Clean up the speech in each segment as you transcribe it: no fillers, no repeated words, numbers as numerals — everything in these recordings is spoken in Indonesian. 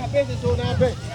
HP si Suna HP.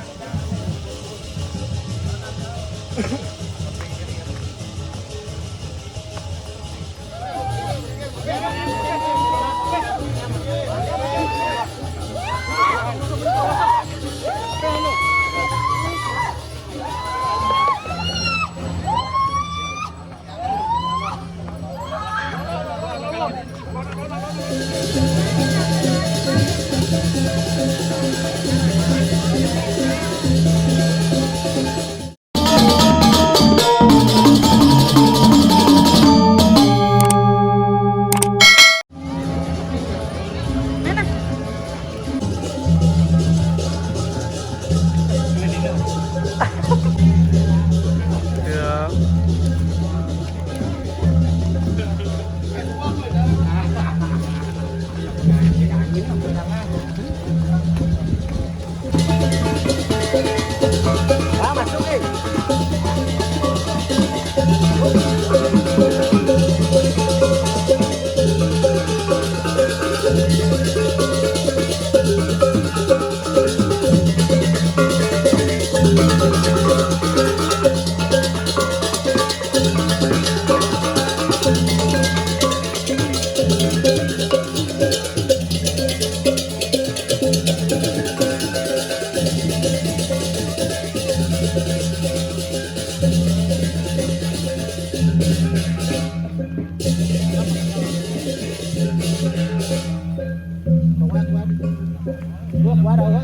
Qua đâu á?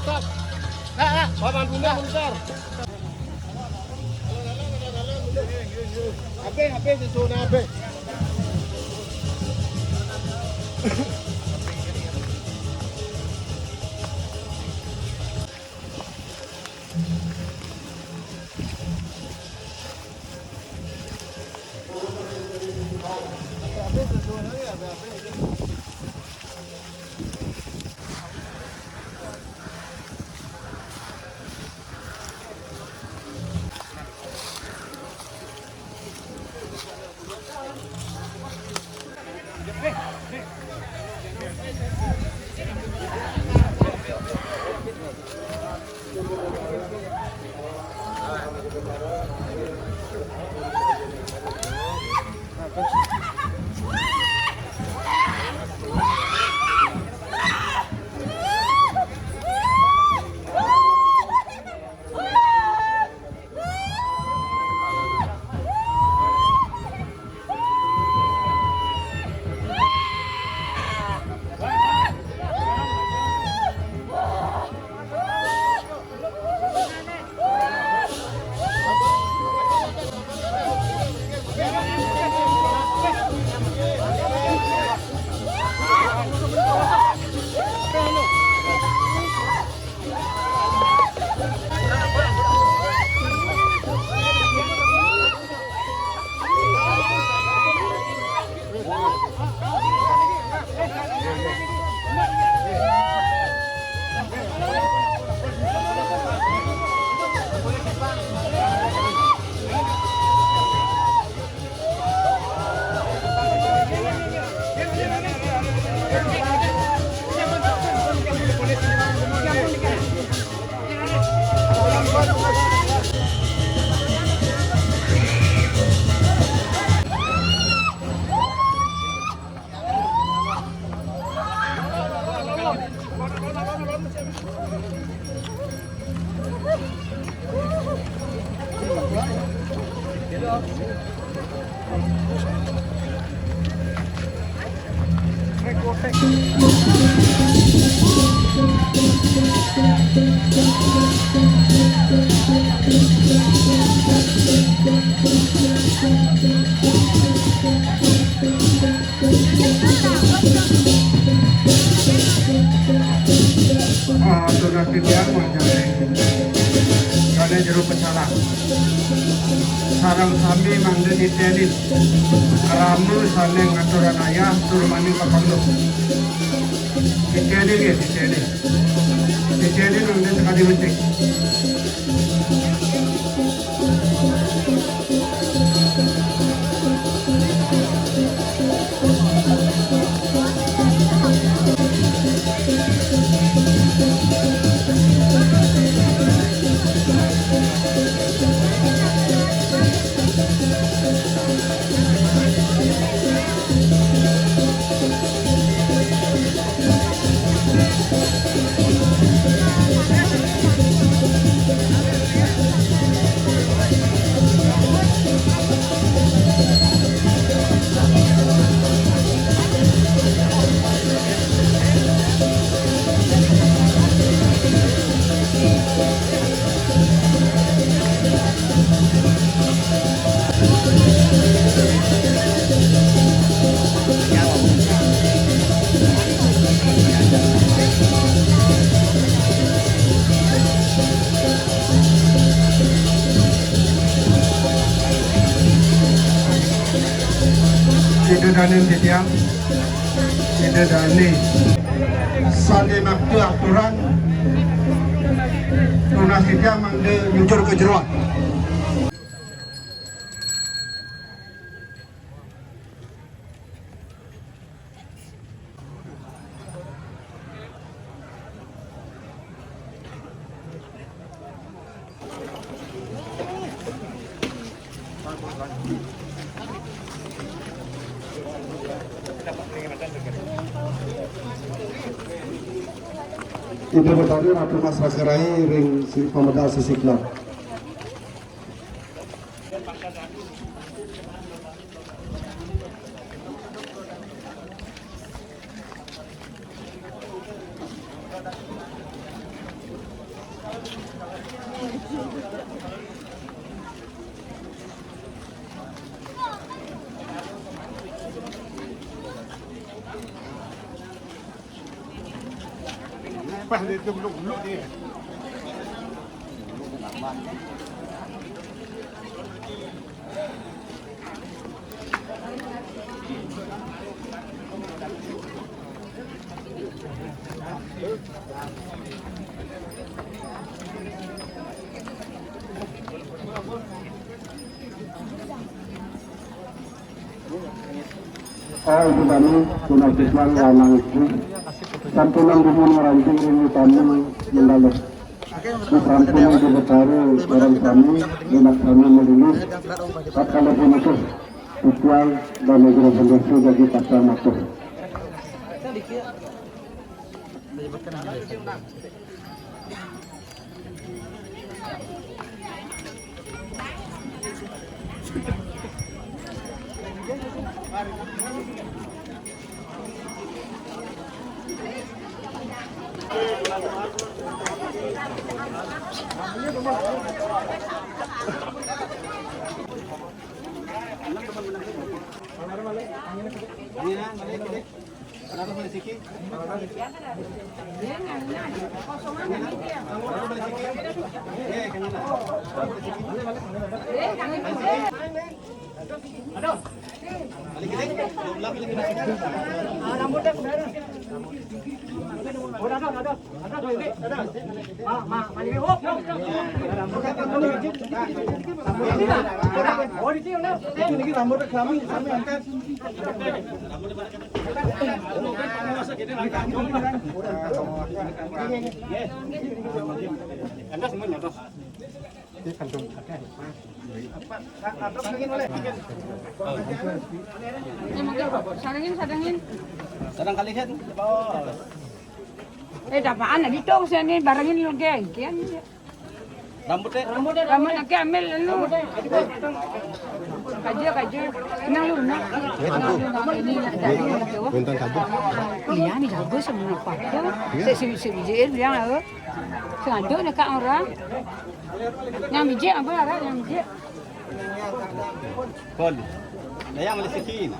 Stop. Paman bunda bentar. HP si Suna HP. Sudah pilihan karena jeruk pecalang sarang sami mangden ditenin ramu saneng aturan ayah turmani kapanglo ditenin mangden sekali mencik danin setiang tidak dani sandi maktu aturan tunas setiang mangde jujur ke jeruan Ibu Betani Ratu Mas Rasgerai ring pemedal Sisikla. Pas dia belum dia. Ibu kami tunas Islam Lanang santunan dumun merancing ini kami mendalam disamping Ibu Betari orang kami dinak kami menulis kalau pun itu ritual dan negara bendesi bagi pasal matur Sadangin. Sadang kalihan, bos. Dapaan na dito kasi barangin yung geng. Rambutnya. Rambut nak ambil lu. Kaji. Nang lu nak. Ini nak jadi nak tu. Bentang kaji. Iya ni jago semua apa. Si biji bilang aku. Sengaja nak kat orang. Yang biji apa ada yang biji. Kol. Layang boleh sekin.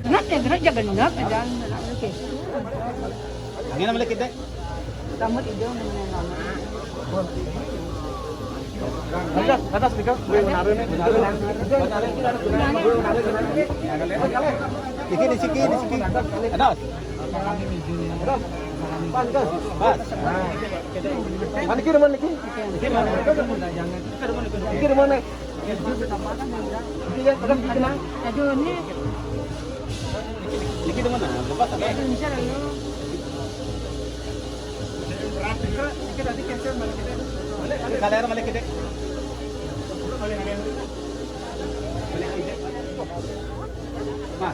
Nak jaga nak dan okey. Angin boleh kita. Rambut hijau dengan Atas speaker. Di sini. Atas. Bas. Mana kiri mana? Kiri mana? Aduh ni. Kiri mana? Lepas tak? Kalera balik kita. Mas.